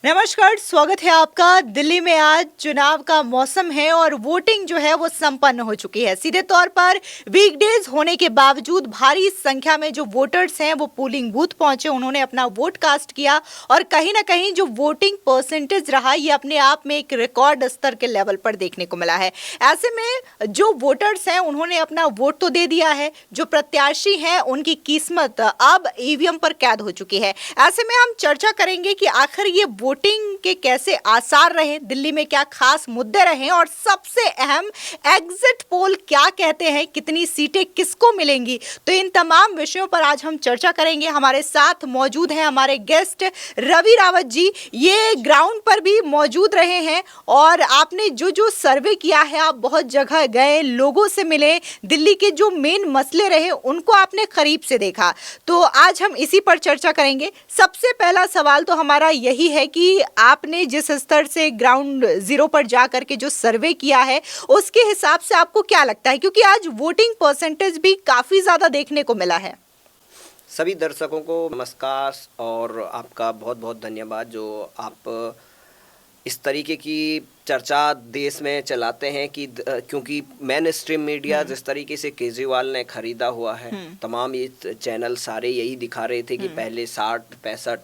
नमस्कार, स्वागत है आपका। दिल्ली में आज चुनाव का मौसम है और वोटिंग जो है वो संपन्न हो चुकी है। सीधे तौर पर वीकडेज होने के बावजूद भारी संख्या में जो वोटर्स हैं वो पोलिंग बूथ पहुंचे, उन्होंने अपना वोट कास्ट किया और कहीं ना कहीं जो वोटिंग परसेंटेज रहा ये अपने आप में एक रिकॉर्ड स्तर के लेवल पर देखने को मिला है। ऐसे में जो वोटर्स हैं उन्होंने अपना वोट तो दे दिया है, जो प्रत्याशी हैं उनकी किस्मत अब ईवीएम पर कैद हो चुकी है। ऐसे में हम चर्चा करेंगे कि आखिर ये वोटिंग के कैसे आसार रहे, दिल्ली में क्या खास मुद्दे रहे और सबसे अहम एग्जिट पोल क्या कहते हैं, कितनी सीटें किसको मिलेंगी। तो इन तमाम विषयों पर आज हम चर्चा करेंगे। हमारे साथ मौजूद हैं हमारे गेस्ट रवि रावत जी। ये ग्राउंड पर भी मौजूद रहे हैं और आपने जो जो सर्वे किया है, आप बहुत जगह गए, लोगों से मिले, दिल्ली के जो मेन मसले रहे उनको आपने करीब से देखा। तो आज हम इसी पर चर्चा करेंगे। सबसे पहला सवाल तो हमारा यही है कि आपने जिस स्तर से ग्राउंड जीरो पर जा करके जो सर्वे किया है उसके हिसाब से आपको क्या लगता है, क्योंकि आज वोटिंग परसेंटेज भी काफी ज्यादा देखने को मिला है। सभी दर्शकों को नमस्कार और आपका बहुत बहुत धन्यवाद जो आप इस तरीके की चर्चा देश में चलाते हैं कि क्योंकि मेन स्ट्रीम मीडिया जिस तरीके से केजरीवाल ने खरीदा हुआ है, तमाम ये चैनल सारे यही दिखा रहे थे कि पहले 60, 65,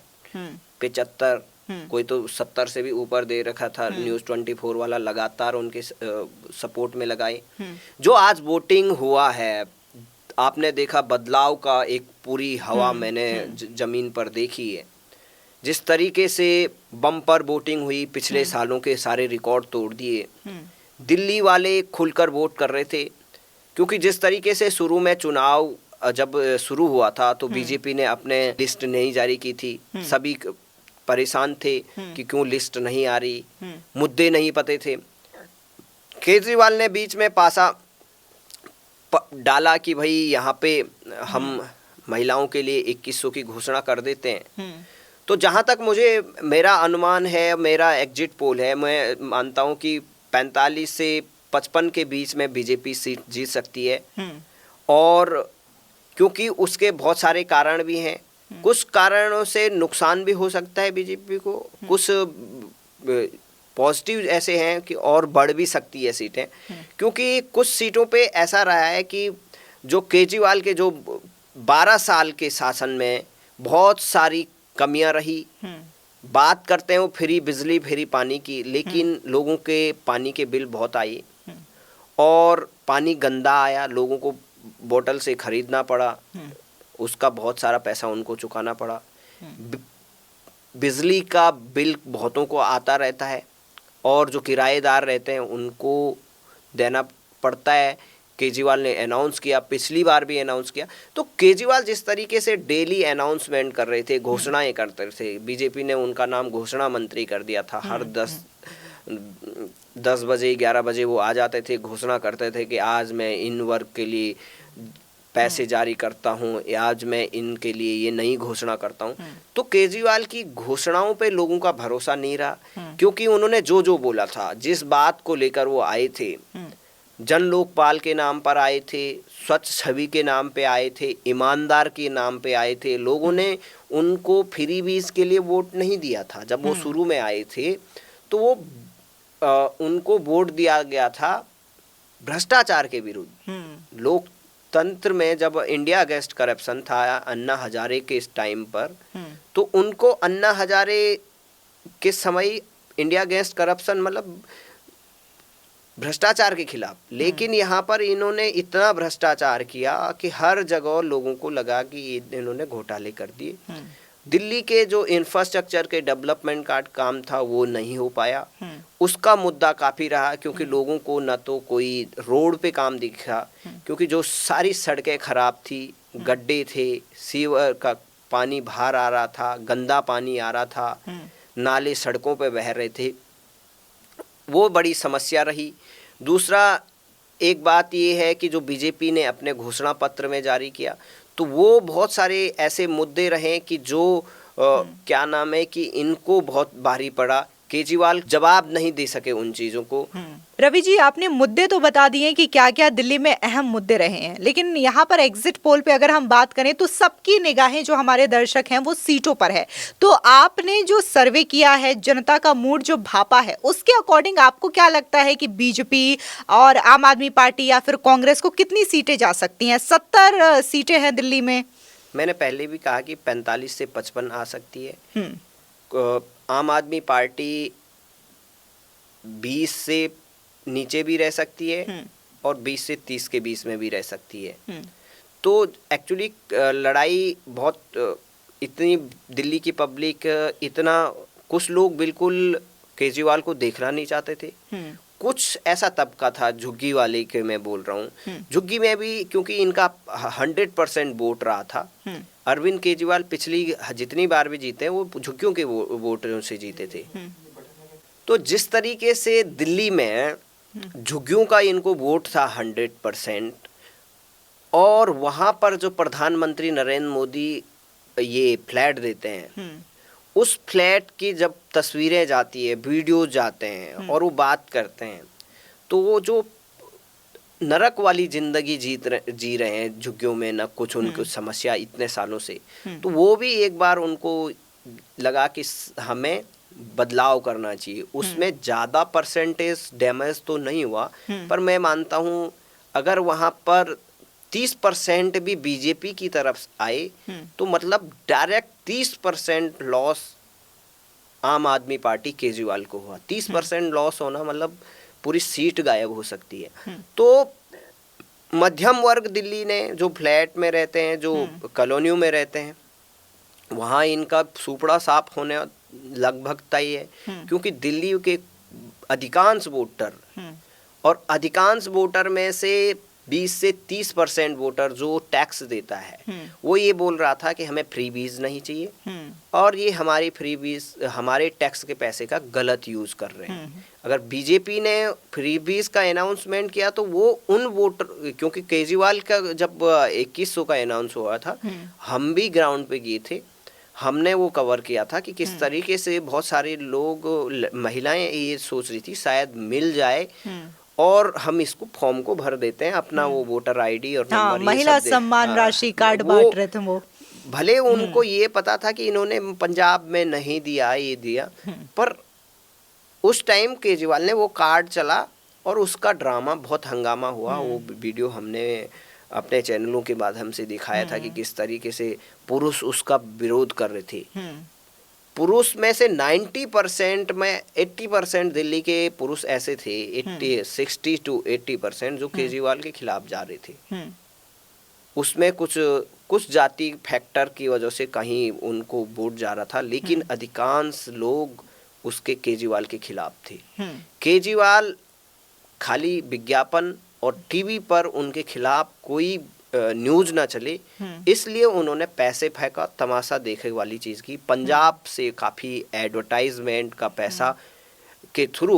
75, कोई तो 70 से भी ऊपर दे रखा था। न्यूज़ 24 वाला लगातार उनके सपोर्ट में लगाए। जो आज वोटिंग हुआ है, आपने देखा बदलाव का एक पूरी हवा मैंने जमीन पर देखी है। जिस तरीके से बम्पर वोटिंग हुई, पिछले सालों के सारे रिकॉर्ड तोड़ दिए। दिल्ली वाले खुलकर वोट कर रहे थे, क्योंकि जिस तरीके से शुरू में चुनाव जब शुरू हुआ था तो बीजेपी ने अपने लिस्ट नहीं जारी की थी। सभी परेशान थे कि क्यों लिस्ट नहीं आ रही, मुद्दे नहीं पते थे। केजरीवाल ने बीच में पासा डाला कि भाई यहाँ पे हम महिलाओं के लिए 2100 की घोषणा कर देते हैं। तो जहाँ तक मुझे मेरा अनुमान है, मेरा एग्जिट पोल है, मैं मानता हूँ कि 45 से 55 के बीच में बीजेपी सीट जीत सकती है। और क्योंकि उसके बहुत सारे कारण भी हैं, कुछ कारणों से नुकसान भी हो सकता है बीजेपी को, कुछ पॉजिटिव ऐसे हैं कि और बढ़ भी सकती है सीटें। क्योंकि कुछ सीटों पे ऐसा रहा है कि जो केजरीवाल के जो 12 साल के शासन में बहुत सारी कमियां रही। बात करते हैं वो फ्री बिजली, फ्री पानी की, लेकिन लोगों के पानी के बिल बहुत आए और पानी गंदा आया, लोगों को बोतल से खरीदना पड़ा, उसका बहुत सारा पैसा उनको चुकाना पड़ा। बिजली का बिल बहुतों को आता रहता है और जो किराएदार रहते हैं उनको देना पड़ता है। केजरीवाल ने अनाउंस किया, पिछली बार भी अनाउंस किया। तो केजरीवाल जिस तरीके से डेली अनाउंसमेंट कर रहे थे, घोषणाएं करते थे, बीजेपी ने उनका नाम घोषणा मंत्री कर दिया था। हर 10 बजे 11 बजे वो आ जाते थे, घोषणा करते थे कि आज मैं इन वर्ग के लिए पैसे जारी करता हूँ, आज मैं इनके लिए ये नई घोषणा करता हूँ। तो केजरीवाल की घोषणाओं पे लोगों का भरोसा नहीं रहा, क्योंकि उन्होंने जो जो बोला था, जिस बात को लेकर वो आए थे, जन लोकपाल के नाम पर आए थे, स्वच्छ छवि के नाम पे आए थे, ईमानदार के नाम पे आए थे, लोगों ने उनको फ्री बीज के लिए वोट नहीं दिया था। जब वो शुरू में आए थे तो वो उनको वोट दिया गया था भ्रष्टाचार के विरुद्ध। लोकतंत्र में जब इंडिया अगेंस्ट करप्शन था अन्ना हजारे के इस टाइम पर, तो उनको अन्ना हजारे के समय इंडिया अगेंस्ट करप्शन मतलब भ्रष्टाचार के खिलाफ, लेकिन यहाँ पर इन्होंने इतना भ्रष्टाचार किया कि हर जगह लोगों को लगा कि इन्होंने घोटाले कर दिए। दिल्ली के जो इंफ्रास्ट्रक्चर के डेवलपमेंट का काम था वो नहीं हो पाया, उसका मुद्दा काफ़ी रहा, क्योंकि लोगों को न तो कोई रोड पे काम दिखा, क्योंकि जो सारी सड़कें खराब थी, गड्ढे थे, सीवर का पानी बाहर आ रहा था, गंदा पानी आ रहा था, नाले सड़कों पे बह रहे थे, वो बड़ी समस्या रही। दूसरा एक बात ये है कि जो बीजेपी ने अपने घोषणा पत्र में जारी किया, तो वो बहुत सारे ऐसे मुद्दे रहे कि जो क्या नाम है कि इनको बहुत भारी पड़ा केजरीवाल जवाब नहीं दे सके उन चीज़ों को। रवि जी, आपने मुद्दे तो बता दिए कि क्या क्या दिल्ली में अहम मुद्दे रहे हैं, लेकिन यहाँ पर एग्जिट पोल पे अगर हम बात करें तो सबकी निगाहें, जो हमारे दर्शक हैं, वो सीटों पर है। तो आपने जो सर्वे किया है, जनता का मूड जो भापा है, उसके अकॉर्डिंग आपको क्या लगता है कि बीजेपी और आम आदमी पार्टी या फिर कांग्रेस को कितनी सीटें जा सकती हैं? 70 सीटें हैं दिल्ली में। मैंने पहले भी कहा कि 45 से 55 आ सकती है। हम्म। आम आदमी पार्टी 20 से नीचे भी रह सकती है और 20 से 30 के बीच में भी रह सकती है। तो एक्चुअली लड़ाई बहुत इतनी दिल्ली की पब्लिक इतना, कुछ लोग बिल्कुल केजरीवाल को देखना नहीं चाहते थे। कुछ ऐसा तबका था झुग्गी वाले के, मैं बोल रहा हूँ झुग्गी में भी, क्योंकि इनका 100% वोट रहा था। अरविंद केजरीवाल पिछली जितनी बार भी जीते हैं वो झुग्गियों के वोटरों से जीते थे। तो जिस तरीके से दिल्ली में झुग्गियों का इनको वोट था 100%, और वहाँ पर जो प्रधानमंत्री नरेंद्र मोदी ये फ्लैट देते हैं, उस फ्लैट की जब तस्वीरें जाती है, वीडियो जाते हैं और वो बात करते हैं, तो वो जो नरक वाली जिंदगी जी रहे हैं झुग्गियों में, ना कुछ उनको समस्या इतने सालों से, तो वो भी एक बार उनको लगा कि हमें बदलाव करना चाहिए। उसमें ज़्यादा परसेंटेज डैमेज तो नहीं हुआ, पर मैं मानता हूँ अगर वहाँ पर 30% भी बीजेपी की तरफ आए तो मतलब डायरेक्ट 30% लॉस आम आदमी पार्टी केजरीवाल को हुआ। 30% लॉस होना मतलब पूरी सीट गायब हो सकती है। तो मध्यम वर्ग दिल्ली ने, जो फ्लैट में रहते हैं, जो कॉलोनियों में रहते हैं, वहाँ इनका सुपड़ा साफ होने लगभग तय है। क्योंकि दिल्ली के अधिकांश वोटर, और अधिकांश वोटर में से 20 से 30% वोटर जो टैक्स देता है, वो ये बोल रहा था कि हमें फ्री बीज नहीं चाहिए, और ये हमारी फ्री बीज, हमारे टैक्स के पैसे का गलत यूज कर रहे हैं। अगर बीजेपी ने फ्री बीज का अनाउंसमेंट किया तो वो उन वोटर, क्योंकि केजरीवाल का जब 2100 का अनाउंस हुआ था, हम भी ग्राउंड पे गए थे, हमने वो कवर किया था कि किस तरीके से बहुत सारे लोग, महिलाएं ये सोच रही थी शायद मिल जाए और हम इसको फॉर्म को भर देते हैं, अपना वो वोटर आईडी और नंबर, ये महिला सब सम्मान राशि कार्ड बांट रहे थे वो। भले उनको ये पता था कि इन्होंने पंजाब में नहीं दिया, ये दिया, पर उस टाइम केजरीवाल ने वो कार्ड चला और उसका ड्रामा, बहुत हंगामा हुआ। वो वीडियो हमने अपने चैनलों के माध्यम से दिखाया था कि किस तरीके से पुरुष उसका विरोध कर रहे थे। पुरुष में से 90% में 80% दिल्ली के पुरुष ऐसे थे, 60 to 80% जो केजरीवाल के खिलाफ जा रहे थे। उसमें कुछ जाति फैक्टर की वजह से कहीं उनको वोट जा रहा था, लेकिन अधिकांश लोग उसके केजरीवाल के खिलाफ थे। केजरीवाल खाली विज्ञापन और टीवी पर उनके खिलाफ कोई न्यूज ना चले, इसलिए उन्होंने पैसे फेंका, तमाशा देखे वाली चीज की। पंजाब से काफी एडवर्टाइजमेंट का पैसा के थ्रू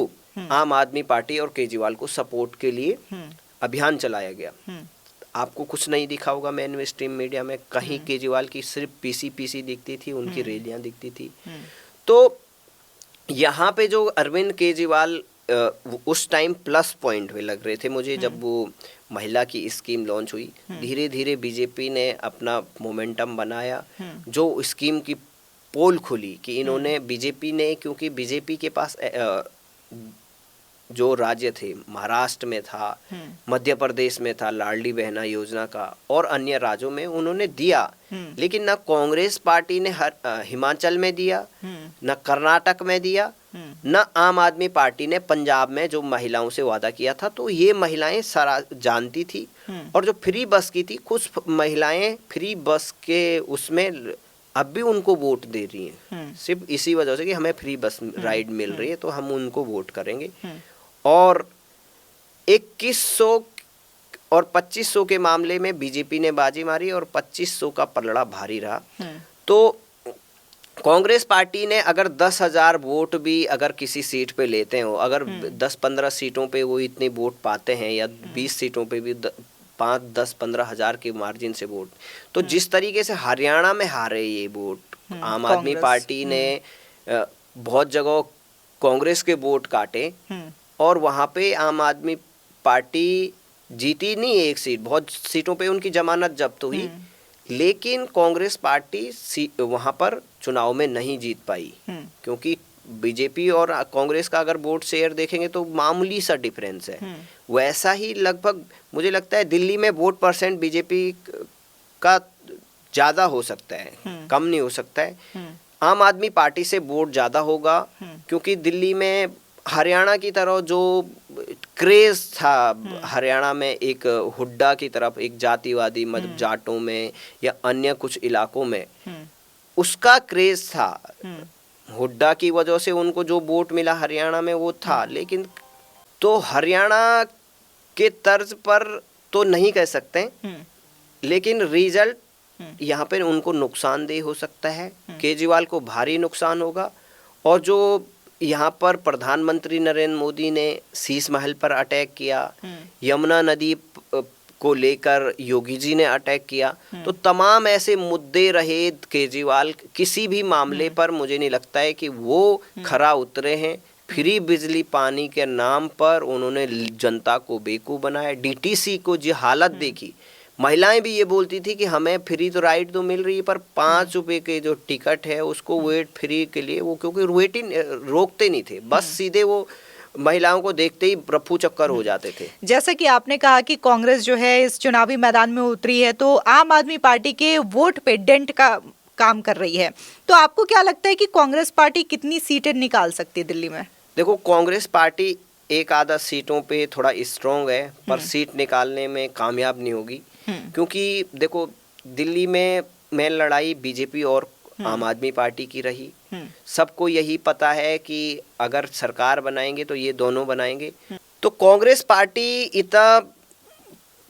आम आदमी पार्टी और केजरीवाल को सपोर्ट के लिए अभियान चलाया गया। आपको कुछ नहीं दिखा होगा मेन स्ट्रीम मीडिया में, कहीं केजरीवाल की सिर्फ पीसी दिखती थी, उनकी रैलियां दिखती थी। तो यहाँ पे जो अरविंद केजरीवाल उस टाइम प्लस पॉइंट में लग रहे थे मुझे, जब वो महिला की स्कीम लॉन्च हुई। धीरे धीरे बीजेपी ने अपना मोमेंटम बनाया, जो स्कीम की पोल खुली कि इन्होंने, बीजेपी ने, क्योंकि बीजेपी के पास जो राज्य थे, महाराष्ट्र में था, मध्य प्रदेश में था लाडली बहना योजना का, और अन्य राज्यों में उन्होंने दिया, लेकिन ना कांग्रेस पार्टी ने हिमाचल में दिया, न कर्नाटक में दिया, न आम आदमी पार्टी ने पंजाब में जो महिलाओं से वादा किया था। तो ये महिलाएं सारा जानती थी, और जो फ्री बस की थी, कुछ महिलाएं फ्री बस के उसमें अब भी उनको वोट दे रही हैं, सिर्फ इसी वजह से कि हमें फ्री बस राइड मिल रही है तो हम उनको वोट करेंगे। और 2100 और 2500 के मामले में बीजेपी ने बाजी मारी और 2500 का पलड़ा भारी रहा। तो कांग्रेस पार्टी ने अगर 10,000 वोट भी अगर किसी सीट पे लेते हो, अगर 10-15 सीटों पे वो इतने वोट पाते हैं, या 20 सीटों पे भी 5-10-15 हजार के मार्जिन से वोट, तो जिस तरीके से हरियाणा में हारे ये वोट, आम आदमी पार्टी ने बहुत जगह कांग्रेस के वोट काटे और वहाँ पे आम आदमी पार्टी जीती नहीं एक सीट, बहुत सीटों पे उनकी जमानत जब्त हुई, लेकिन कांग्रेस पार्टी वहाँ पर चुनाव में नहीं जीत पाई, क्योंकि बीजेपी और कांग्रेस का अगर वोट शेयर देखेंगे तो मामूली सा डिफरेंस है। वैसा ही लगभग मुझे लगता है दिल्ली में वोट परसेंट बीजेपी का ज़्यादा हो सकता है, कम नहीं हो सकता है। आम आदमी पार्टी से वोट ज़्यादा होगा, क्योंकि दिल्ली में हरियाणा की तरह जो क्रेज था, हरियाणा में एक हुड्डा की तरफ, एक जातिवादी मतलब जाटों में या अन्य कुछ इलाकों में उसका क्रेज था, हुड्डा की वजह से उनको जो वोट मिला हरियाणा में वो था। लेकिन तो हरियाणा के तर्ज पर तो नहीं कह सकते, लेकिन रिजल्ट यहाँ पर उनको नुकसानदेह हो सकता है, केजरीवाल को भारी नुकसान होगा। और जो यहाँ पर प्रधानमंत्री नरेंद्र मोदी ने शीश महल पर अटैक किया, यमुना नदी को लेकर योगी जी ने अटैक किया, तो तमाम ऐसे मुद्दे रहे केजरीवाल किसी भी मामले पर मुझे नहीं लगता है कि वो खरा उतरे हैं। फ्री बिजली पानी के नाम पर उन्होंने जनता को बेवकूफ़ बनाया। डीटीसी को जो हालत देखी, महिलाएं भी ये बोलती थी कि हमें फ्री तो राइड तो मिल रही है, पर 5 रुपए के जो टिकट है उसको वेट फ्री के लिए वो, क्योंकि वेटिंग रोकते नहीं थे, बस सीधे वो महिलाओं को देखते ही रफू चक्कर हो जाते थे। जैसा कि आपने कहा कि कांग्रेस जो है इस चुनावी मैदान में उतरी है, तो आम आदमी पार्टी के वोट पे डेंट का काम कर रही है, तो आपको क्या लगता है कि कांग्रेस पार्टी कितनी सीटें निकाल सकती है दिल्ली में? देखो, कांग्रेस पार्टी एक आधा सीटों पे थोड़ा स्ट्रॉन्ग है, पर सीट निकालने में कामयाब नहीं होगी, क्योंकि देखो दिल्ली में मेन लड़ाई बीजेपी और आम आदमी पार्टी की रही। सबको यही पता है कि अगर सरकार बनाएंगे तो ये दोनों बनाएंगे, तो कांग्रेस पार्टी इतना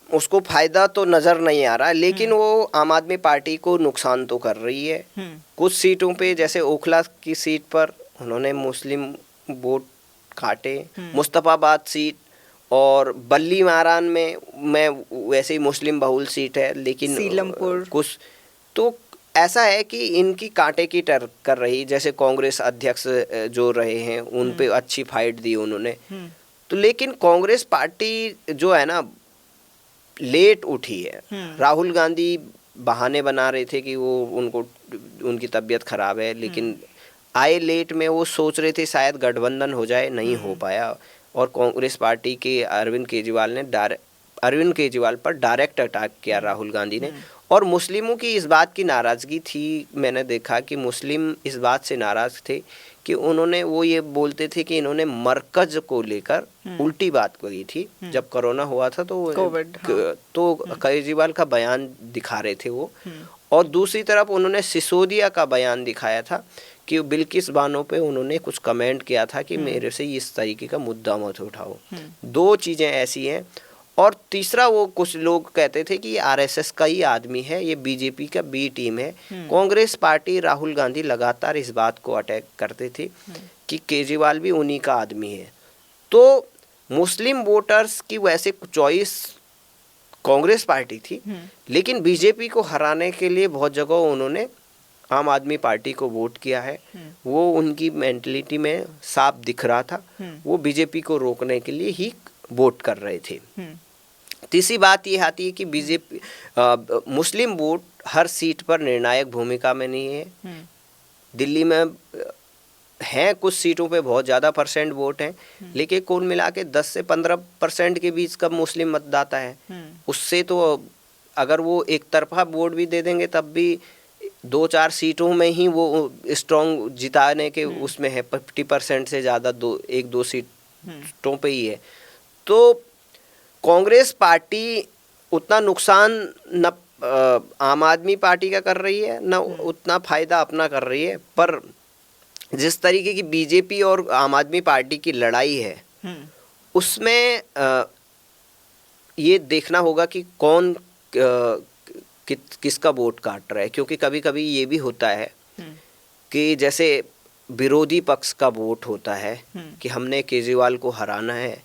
उसको फायदा तो नजर नहीं आ रहा, लेकिन वो आम आदमी पार्टी को नुकसान तो कर रही है। कुछ सीटों पे जैसे ओखला की सीट पर उन्होंने मुस्लिम वोट काटे, मुस्तफाबाद सीट और बल्ली मारान में वैसे ही मुस्लिम बहुल सीट है, लेकिन सीलमपुर कुछ तो ऐसा है कि इनकी कांटे की टर कर रही। जैसे कांग्रेस अध्यक्ष जो रहे हैं उन पे अच्छी फाइट दी उन्होंने, तो लेकिन कांग्रेस पार्टी जो है ना लेट उठी है। राहुल गांधी बहाने बना रहे थे कि वो उनकी तबीयत खराब है, लेकिन आए लेट में वो सोच रहे थे शायद गठबंधन हो जाए, नहीं हो पाया। और कांग्रेस पार्टी के अरविंद केजरीवाल पर डायरेक्ट अटैक किया राहुल गांधी ने। और मुस्लिमों की इस बात की नाराज़गी थी, मैंने देखा कि मुस्लिम इस बात से नाराज़ थे कि वो ये बोलते थे कि इन्होंने मरकज़ को लेकर उल्टी बात कही थी। जब कोरोना हुआ था तो कोविड, तो केजरीवाल का बयान दिखा रहे थे वो, और दूसरी तरफ उन्होंने सिसोदिया का बयान दिखाया था कि बिल्किस बानो पे उन्होंने कुछ कमेंट किया था कि मेरे से इस तरीके का मुद्दा मत उठाओ। दो चीज़ें ऐसी हैं। और तीसरा, वो कुछ लोग कहते थे कि ये आरएसएस का ही आदमी है, ये बीजेपी का बी टीम है। कांग्रेस पार्टी, राहुल गांधी लगातार इस बात को अटैक करते थे कि केजरीवाल भी उन्हीं का आदमी है। तो मुस्लिम वोटर्स की वैसे चॉइस कांग्रेस पार्टी थी, लेकिन बीजेपी को हराने के लिए बहुत जगह उन्होंने आम आदमी पार्टी को वोट किया है। वो उनकी मेंटलिटी में साफ दिख रहा था, वो बीजेपी को रोकने के लिए ही वोट कर रहे थे। तीसरी बात ये आती है कि बीजेपी मुस्लिम वोट हर सीट पर निर्णायक भूमिका में नहीं है। दिल्ली में हैं कुछ सीटों पे बहुत ज़्यादा परसेंट वोट हैं, लेकिन कुल मिला के 10 से 15% के बीच का मुस्लिम मतदाता है। उससे तो अगर वो एक तरफा वोट भी दे देंगे तब भी 2-4 सीटों में ही वो स्ट्रॉन्ग जिताने के उसमें है। 50% से ज़्यादा 1-2 सीटों पे ही है। तो कांग्रेस पार्टी उतना नुकसान न आम आदमी पार्टी का कर रही है, न उतना फायदा अपना कर रही है। पर जिस तरीके की बीजेपी और आम आदमी पार्टी की लड़ाई है, उसमें ये देखना होगा कि कौन किसका वोट काट रहा है। क्योंकि कभी कभी ये भी होता है कि जैसे विरोधी पक्ष का वोट होता है कि हमने केजरीवाल को हराना है,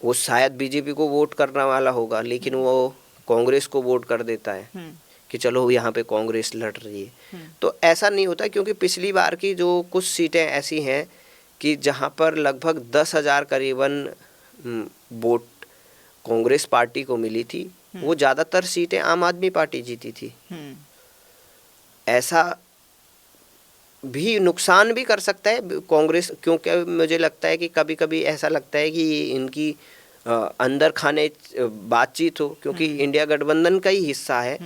वो शायद बीजेपी को वोट करने वाला होगा, लेकिन वो कांग्रेस को वोट कर देता है कि चलो यहाँ पे कांग्रेस लड़ रही है। तो ऐसा नहीं होता, क्योंकि पिछली बार की जो कुछ सीटें ऐसी हैं कि जहाँ पर लगभग 10,000 करीबन वोट कांग्रेस पार्टी को मिली थी, वो ज़्यादातर सीटें आम आदमी पार्टी जीती थी। ऐसा भी नुकसान भी कर सकता है कांग्रेस, क्योंकि मुझे लगता है कि कभी कभी ऐसा लगता है कि इनकी अंदर खाने बातचीत हो, क्योंकि इंडिया गठबंधन का ही हिस्सा है,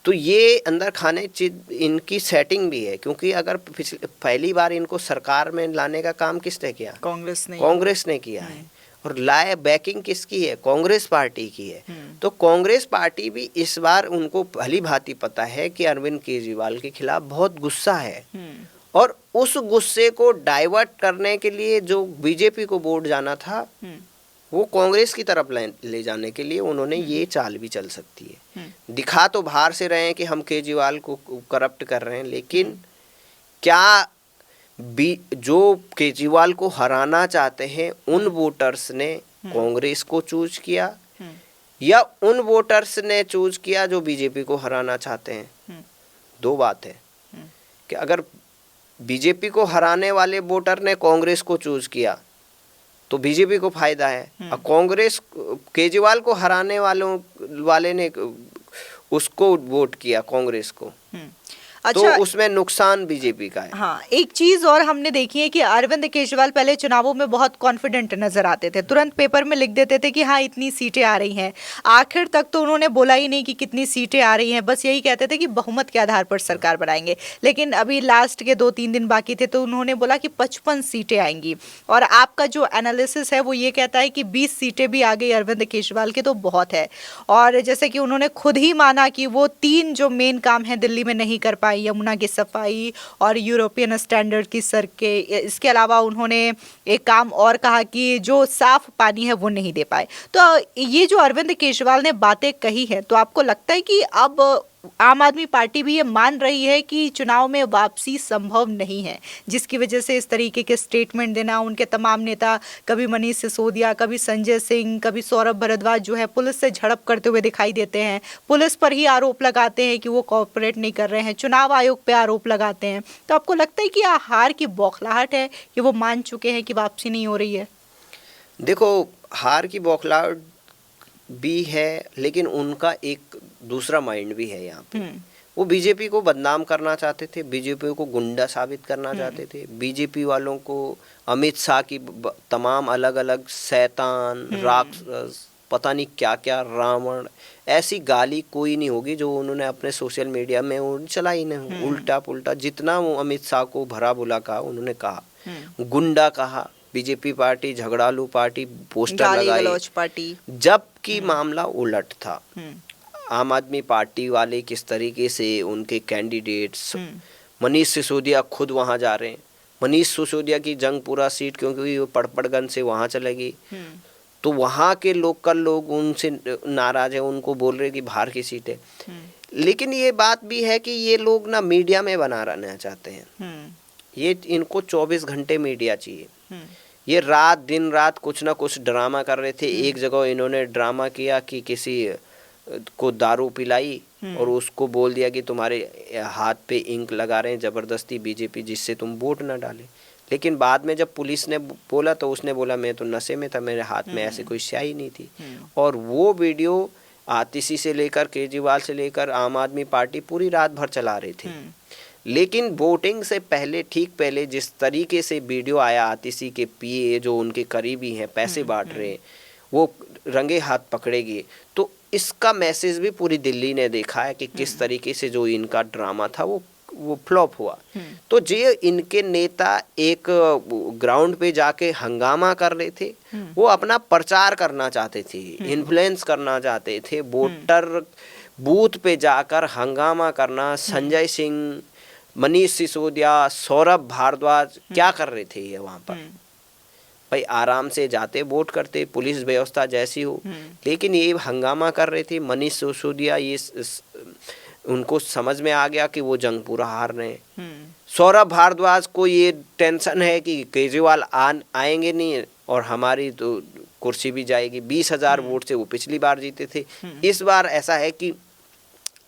तो ये अंदर खाने चीज इनकी सेटिंग भी है। क्योंकि अगर पहली बार इनको सरकार में लाने का काम किसने किया? कांग्रेस ने किया है। और लाए बैकिंग किसकी है? कांग्रेस पार्टी की है। तो कांग्रेस पार्टी भी इस बार, उनको भली भांति पता है कि अरविंद केजरीवाल के खिलाफ बहुत गुस्सा है, और उस गुस्से को डाइवर्ट करने के लिए जो बीजेपी को वोट जाना था, वो कांग्रेस की तरफ ले जाने के लिए उन्होंने ये चाल भी चल सकती है। दिखा तो बाहर से रहे हैं कि हम केजरीवाल को करप्ट कर रहे हैं, लेकिन क्या जो केजरीवाल को हराना चाहते हैं उन वोटर्स ने कांग्रेस को चूज किया, या उन वोटर्स ने चूज किया जो बीजेपी को हराना चाहते हैं? दो बात है कि अगर बीजेपी को हराने वाले वोटर ने कांग्रेस को चूज किया तो बीजेपी को फायदा है, और कांग्रेस केजरीवाल को हराने वाले ने उसको वोट किया, कांग्रेस को, अच्छा, तो उसमें नुकसान बीजेपी का है। हाँ, एक चीज और हमने देखी है कि अरविंद केजरीवाल पहले चुनावों में बहुत कॉन्फिडेंट नजर आते थे, तुरंत पेपर में लिख देते थे कि हाँ इतनी सीटें आ रही हैं। आखिर तक तो उन्होंने बोला ही नहीं कि कितनी सीटें आ रही हैं, बस यही कहते थे कि बहुमत के आधार पर सरकार बनाएंगे। लेकिन अभी लास्ट के 2-3 दिन बाकी थे तो उन्होंने बोला कि 55 सीटें आएंगी, और आपका जो एनालिसिस है वो ये कहता है कि 20 सीटें भी आ गई अरविंद केजरीवाल के तो बहुत है। और जैसे कि उन्होंने खुद ही माना कि वो 3 जो मेन काम है दिल्ली में नहीं कर पाई, यमुना की सफाई और यूरोपियन स्टैंडर्ड की सड़कें, इसके अलावा उन्होंने एक काम और कहा कि जो साफ पानी है वो नहीं दे पाए। तो ये जो अरविंद केजरीवाल ने बातें कही है, तो आपको लगता है कि अब आम आदमी पार्टी भी ये मान रही है कि चुनाव में वापसी संभव नहीं है, जिसकी वजह से इस तरीके के स्टेटमेंट देना? उनके तमाम नेता, कभी मनीष सिसोदिया, कभी संजय सिंह, कभी सौरभ भारद्वाज जो है पुलिस से झड़प करते हुए दिखाई देते हैं, पुलिस पर ही आरोप लगाते हैं कि वो कोऑपरेट नहीं कर रहे हैं, चुनाव आयोग पे आरोप लगाते हैं। तो आपको लगता है कि हार की बौखलाहट है कि वो मान चुके हैं कि वापसी नहीं हो रही है? देखो, हार की बौखलाहट भी है, लेकिन उनका एक दूसरा माइंड भी है यहाँ पे। वो बीजेपी को बदनाम करना चाहते थे, बीजेपी को गुंडा साबित करना चाहते थे, बीजेपी वालों को अमित शाह की तमाम अलग अलग शैतान, राक्षस, पता नहीं क्या क्या, रावण, ऐसी गाली कोई नहीं होगी जो उन्होंने अपने सोशल मीडिया में चलाई नहीं। उल्टा पुल्टा जितना वो अमित शाह को भरा बुला कहा, उन्होंने कहा, गुंडा कहा, बीजेपी पार्टी झगड़ालू पार्टी, पोस्टर लगाई पार्टी, जबकि मामला उलट था। आम आदमी पार्टी वाले किस तरीके से उनके कैंडिडेट्स, मनीष सिसोदिया खुद वहां जा रहे हैं, मनीष सिसोदिया की जंगपुरा सीट क्योंकि वो पड़पड़गंज से वहां चलेगी, तो वहां के लोकल लोग उनसे नाराज है, उनको बोल रहे कि बाहर की सीट है। लेकिन ये बात भी है कि ये लोग ना मीडिया में बना रहना चाहते हैं, ये इनको 24 घंटे मीडिया चाहिए। ये रात दिन रात कुछ ना कुछ ड्रामा कर रहे थे। एक जगह इन्होंने ड्रामा किया कि किसी को दारू पिलाई और उसको बोल दिया कि तुम्हारे हाथ पे इंक लगा रहे हैं जबरदस्ती बीजेपी, जिससे तुम वोट ना डालें। लेकिन बाद में जब पुलिस ने बोला तो उसने बोला मैं तो नशे में था, मेरे हाथ में ऐसे कोई स्याही नहीं थी। और वो वीडियो आतिशी से लेकर केजरीवाल से लेकर आम आदमी पार्टी पूरी रात भर चला रही थी। लेकिन वोटिंग से पहले, ठीक पहले जिस तरीके से वीडियो आया आतिशी के पीए जो उनके करीबी हैं, पैसे बांट रहे हैं, वो रंगे हाथ पकड़ेगी, तो इसका मैसेज भी पूरी दिल्ली ने देखा है कि किस तरीके से जो इनका ड्रामा था वो फ्लॉप हुआ। तो जे इनके नेता एक ग्राउंड पे जाके हंगामा कर रहे थे, वो अपना प्रचार करना चाहते थे, इन्फ्लुएंस करना चाहते थे, वोटर बूथ पे जाकर हंगामा करना। संजय सिंह, मनीष सिसोदिया, सौरभ भारद्वाज क्या कर रहे थे ये वहां पर? भाई आराम से जाते वोट करते, पुलिस व्यवस्था जैसी हो, लेकिन ये हंगामा कर रहे थे। मनीष सिसोदिया ये उनको समझ में आ गया कि वो जंग पूरा हार रहे हैं। सौरभ भारद्वाज को ये टेंशन है कि केजरीवाल आएंगे नहीं और हमारी तो कुर्सी भी जाएगी। 20,000 वोट से वो पिछली बार जीते थे। इस बार ऐसा है कि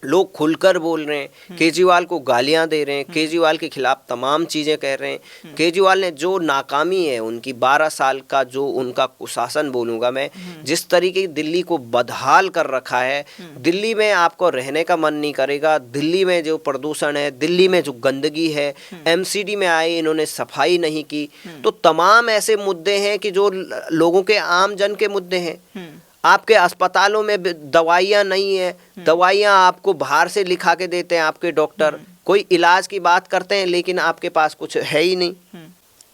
लोग खुलकर बोल रहे हैं, केजरीवाल को गालियां दे रहे हैं, केजरीवाल के खिलाफ तमाम चीज़ें कह रहे हैं। केजरीवाल ने जो नाकामी है उनकी 12 साल का जो उनका कुशासन बोलूँगा मैं, जिस तरीके की दिल्ली को बदहाल कर रखा है, दिल्ली में आपको रहने का मन नहीं करेगा। दिल्ली में जो प्रदूषण है, दिल्ली में जो गंदगी है, एमसीडी में आए इन्होंने सफाई नहीं की। तो तमाम ऐसे मुद्दे हैं कि जो लोगों के आम जन के मुद्दे हैं। आपके अस्पतालों में दवाइयाँ नहीं है, दवाइयाँ आपको बाहर से लिखा के देते हैं आपके डॉक्टर। कोई इलाज की बात करते हैं लेकिन आपके पास कुछ है ही नहीं।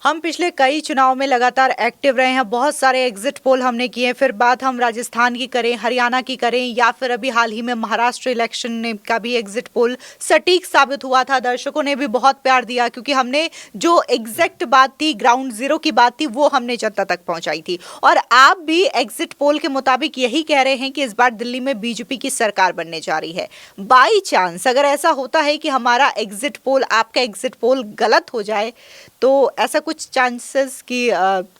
हम पिछले कई चुनाव में लगातार एक्टिव रहे हैं, बहुत सारे एग्जिट पोल हमने किए, फिर बात हम राजस्थान की करें, हरियाणा की करें, या फिर अभी हाल ही में महाराष्ट्र इलेक्शन का भी एग्जिट पोल सटीक साबित हुआ था। दर्शकों ने भी बहुत प्यार दिया क्योंकि हमने जो एग्जैक्ट बात थी, ग्राउंड जीरो की बात थी, वो हमने जनता तक पहुंचाई थी। और आप भी एग्जिट पोल के मुताबिक यही कह रहे हैं कि इस बार दिल्ली में बीजेपी की सरकार बनने जा रही है। बाई चांस अगर ऐसा होता है कि हमारा एग्जिट पोल, आपका एग्जिट पोल गलत हो जाए, तो ऐसा कुछ चांसेस कि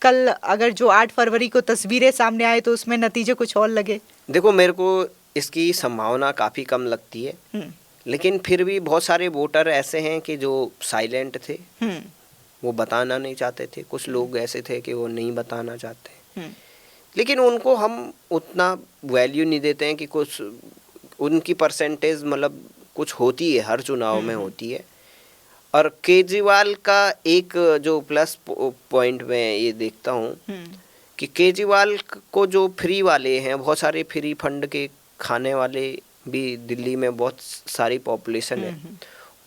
कल अगर जो 8 फरवरी को तस्वीरें सामने आए तो उसमें नतीजे कुछ और लगे? देखो, मेरे को इसकी संभावना काफ़ी कम लगती है, लेकिन फिर भी बहुत सारे वोटर ऐसे हैं कि जो साइलेंट थे, वो बताना नहीं चाहते थे। कुछ लोग ऐसे थे कि वो नहीं बताना चाहते, लेकिन उनको हम उतना वैल्यू नहीं देते हैं कि कुछ उनकी परसेंटेज मतलब कुछ होती है, हर चुनाव में होती है। और केजरीवाल का एक जो प्लस पॉइंट मैं ये देखता हूँ कि केजरीवाल को जो फ्री वाले हैं, बहुत सारे फ्री फंड के खाने वाले भी दिल्ली में बहुत सारी पॉपुलेशन है,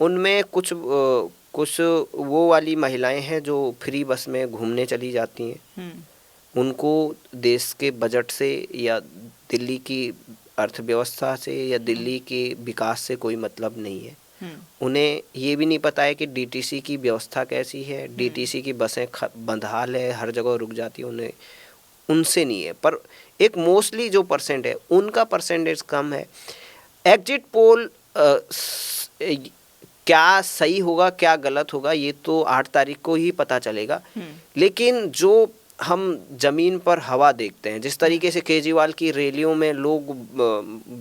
उनमें कुछ वो वाली महिलाएं हैं जो फ्री बस में घूमने चली जाती हैं। उनको देश के बजट से या दिल्ली की अर्थव्यवस्था से या दिल्ली के विकास से कोई मतलब नहीं है। उन्हें ये भी नहीं पता है कि डीटीसी की व्यवस्था कैसी है, डीटीसी की बसें बंदहाल है, हर जगह रुक जाती है, उन्हें उनसे नहीं है। पर एक मोस्टली जो परसेंट है उनका परसेंटेज कम है। एग्जिट पोल क्या सही होगा क्या गलत होगा ये तो 8 तारीख को ही पता चलेगा, लेकिन जो हम जमीन पर हवा देखते हैं, जिस तरीके से केजरीवाल की रैलियों में लोग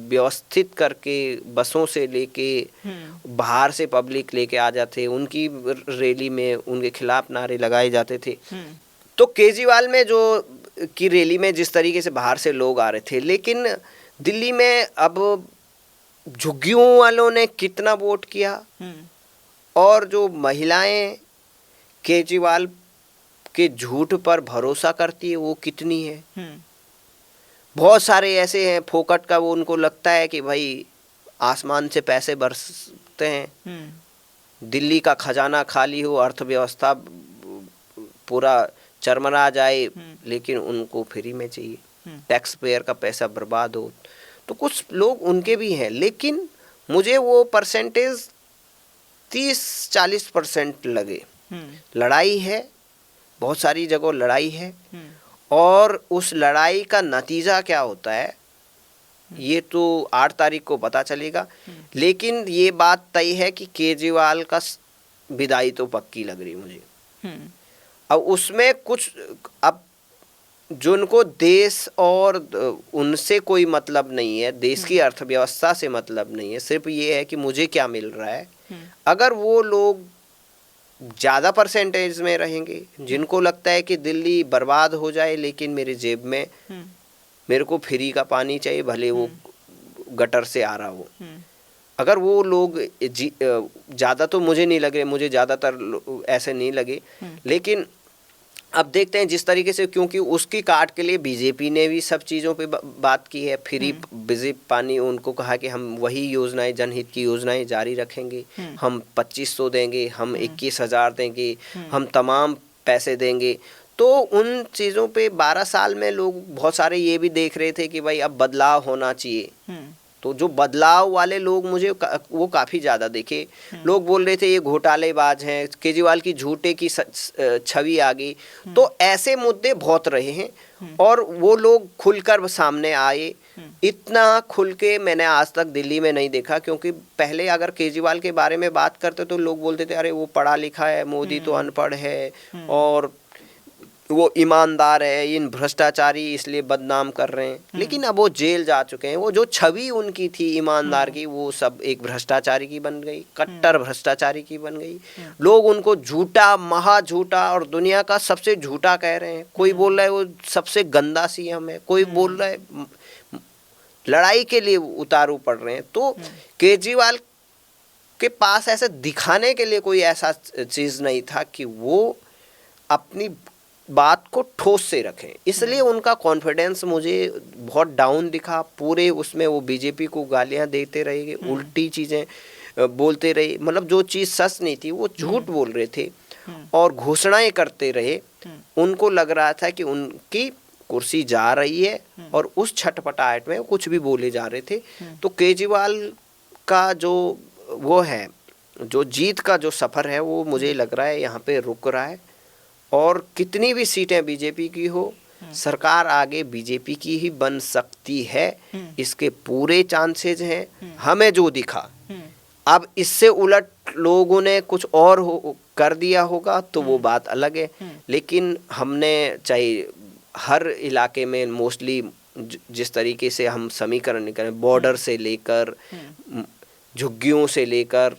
व्यवस्थित करके बसों से लेके बाहर से पब्लिक लेके आ जाते, उनकी रैली में उनके खिलाफ नारे लगाए जाते थे। तो केजरीवाल में जो की रैली में जिस तरीके से बाहर से लोग आ रहे थे, लेकिन दिल्ली में अब झुग्गियों वालों ने कितना वोट किया और जो महिलाएं केजरीवाल के झूठ पर भरोसा करती है वो कितनी है। बहुत सारे ऐसे हैं फोकट का, वो उनको लगता है कि भाई आसमान से पैसे बरसते हैं, दिल्ली का खजाना खाली हो, अर्थव्यवस्था पूरा चरमरा जाए, लेकिन उनको फ्री में चाहिए, टैक्स पेयर का पैसा बर्बाद हो। तो कुछ लोग उनके भी हैं, लेकिन मुझे वो परसेंटेज 30-40% लगे। लड़ाई है, बहुत सारी जगह लड़ाई है, और उस लड़ाई का नतीजा क्या होता है ये तो 8 तारीख को पता चलेगा। लेकिन ये बात तय है कि केजरीवाल का विदाई तो पक्की लग रही मुझे। अब उसमें कुछ, अब जिनको देश और उनसे कोई मतलब नहीं है, देश की अर्थव्यवस्था से मतलब नहीं है, सिर्फ ये है कि मुझे क्या मिल रहा है। अगर वो लोग ज़्यादा परसेंटेज में रहेंगे, जिनको लगता है कि दिल्ली बर्बाद हो जाए लेकिन मेरे जेब में मेरे को फ्री का पानी चाहिए, भले वो गटर से आ रहा हो, अगर वो लोग ज़्यादा, तो मुझे नहीं लगे, मुझे ज़्यादातर ऐसे नहीं लगे। लेकिन अब देखते हैं जिस तरीके से, क्योंकि उसकी काट के लिए बीजेपी ने भी सब चीज़ों पे बात की है। फ्री बिजली पानी, उनको कहा कि हम वही योजनाएं, जनहित की योजनाएं जारी रखेंगे, हम 2500 देंगे, हम 21,000 देंगे, हम तमाम पैसे देंगे। तो उन चीज़ों पे 12 साल में लोग बहुत सारे ये भी देख रहे थे कि भाई अब बदलाव होना चाहिए। तो जो बदलाव वाले लोग मुझे वो काफ़ी ज़्यादा देखे। लोग बोल रहे थे ये घोटालेबाज हैं, केजरीवाल की झूठे की छवि आ गई। तो ऐसे मुद्दे बहुत रहे हैं और वो लोग खुलकर सामने आए। इतना खुल के मैंने आज तक दिल्ली में नहीं देखा, क्योंकि पहले अगर केजरीवाल के बारे में बात करते तो लोग बोलते थे अरे वो पढ़ा लिखा है, मोदी तो अनपढ़ है, और वो ईमानदार है, इन भ्रष्टाचारी इसलिए बदनाम कर रहे हैं। लेकिन अब वो जेल जा चुके हैं, वो जो छवि उनकी थी ईमानदार की, वो सब एक भ्रष्टाचारी की बन गई, कट्टर भ्रष्टाचारी की बन गई। लोग उनको झूठा, महा झूठा और दुनिया का सबसे झूठा कह रहे हैं। कोई बोल रहा है वो सबसे गंदा सीएम है, कोई बोल रहा है लड़ाई के लिए उतारू पड़ रहे हैं। तो केजरीवाल के पास ऐसे दिखाने के लिए कोई ऐसा चीज नहीं था कि वो अपनी बात को ठोस से रखें, इसलिए उनका कॉन्फिडेंस मुझे बहुत डाउन दिखा। पूरे उसमें वो बीजेपी को गालियां देते रहे, उल्टी चीजें बोलते रहे, मतलब जो चीज सच नहीं थी वो झूठ बोल रहे थे और घोषणाएं करते रहे। उनको लग रहा था कि उनकी कुर्सी जा रही है और उस छटपटाहट में कुछ भी बोले जा रहे थे। तो केजरीवाल का जो वो है, जो जीत का जो सफर है, वो मुझे लग रहा है यहाँ पे रुक रहा है। और कितनी भी सीटें बीजेपी की हो, सरकार आगे बीजेपी की ही बन सकती है, इसके पूरे चांसेस हैं। हमें जो दिखा, अब इससे उलट लोगों ने कुछ और कर दिया होगा तो वो बात अलग है। लेकिन हमने चाहे हर इलाके में मोस्टली जिस तरीके से हम समीकरण निकालें, बॉर्डर से लेकर, झुग्गियों से लेकर,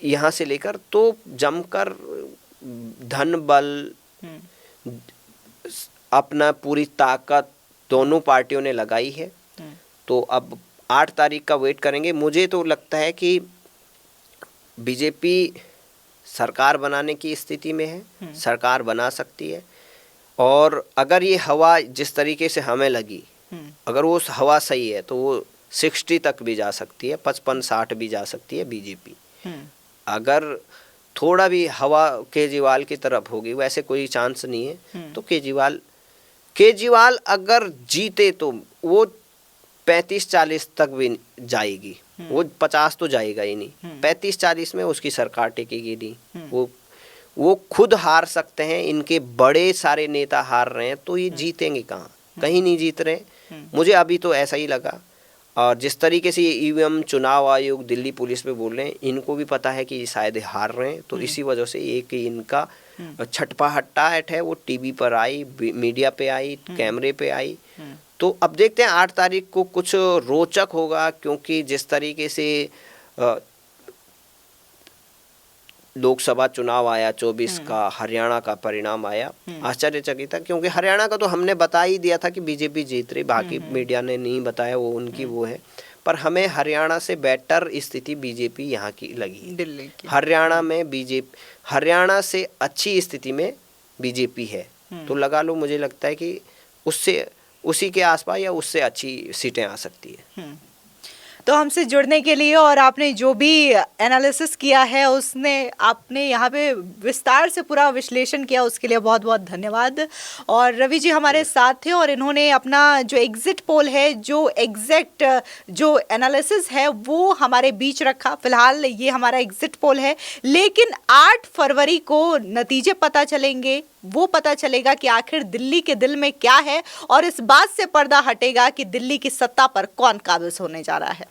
यहाँ से लेकर, तो जमकर धन बल अपना पूरी ताकत दोनों पार्टियों ने लगाई है। तो अब 8 तारीख का वेट करेंगे। मुझे तो लगता है कि बीजेपी सरकार बनाने की स्थिति में है, सरकार बना सकती है। और अगर ये हवा जिस तरीके से हमें लगी, अगर वो हवा सही है तो वो 60 तक भी जा सकती है, 55-60 भी जा सकती है बीजेपी। अगर थोड़ा भी हवा केजरीवाल की तरफ होगी, वैसे कोई चांस नहीं है, तो केजरीवाल अगर जीते तो वो 35-40 तक भी जाएगी, वो 50 तो जाएगा ही नहीं, 35-40 में उसकी सरकार टिकेगी नहीं। वो खुद हार सकते हैं, इनके बड़े सारे नेता हार रहे हैं, तो ये जीतेंगे कहाँ? कहीं नहीं जीत रहे। मुझे अभी तो ऐसा ही लगा। और जिस तरीके से ये ईवीएम, चुनाव आयोग, दिल्ली पुलिस पे बोल रहे हैं, इनको भी पता है कि शायद हार रहे हैं। तो इसी वजह से एक इनका छटपटाहट है वो टीवी पर आई, मीडिया पे आई, कैमरे पे आई। तो अब देखते हैं 8 तारीख को कुछ रोचक होगा, क्योंकि जिस तरीके से लोकसभा चुनाव आया 24 का, हरियाणा का परिणाम आया, आश्चर्यचकित था। क्योंकि हरियाणा का तो हमने बता ही दिया था कि बीजेपी जीत रही, बाकी मीडिया ने नहीं बताया, वो उनकी वो है। पर हमें हरियाणा से बेटर स्थिति बीजेपी यहाँ की लगी, दिल्ली की। हरियाणा से अच्छी स्थिति में बीजेपी है। तो लगा लो, मुझे लगता है कि उसी के आसपास या उससे अच्छी सीटें आ सकती है। तो हमसे जुड़ने के लिए और आपने जो भी एनालिसिस किया है उसने आपने यहाँ पे विस्तार से पूरा विश्लेषण किया, उसके लिए बहुत बहुत धन्यवाद। और रवि जी हमारे साथ थे और इन्होंने अपना जो एग्जिट पोल है, जो एग्जैक्ट जो एनालिसिस है वो हमारे बीच रखा। फिलहाल ये हमारा एग्जिट पोल है, लेकिन 8 फरवरी को नतीजे पता चलेंगे। वो पता चलेगा कि आखिर दिल्ली के दिल में क्या है और इस बात से पर्दा हटेगा कि दिल्ली की सत्ता पर कौन काबिज होने जा रहा है।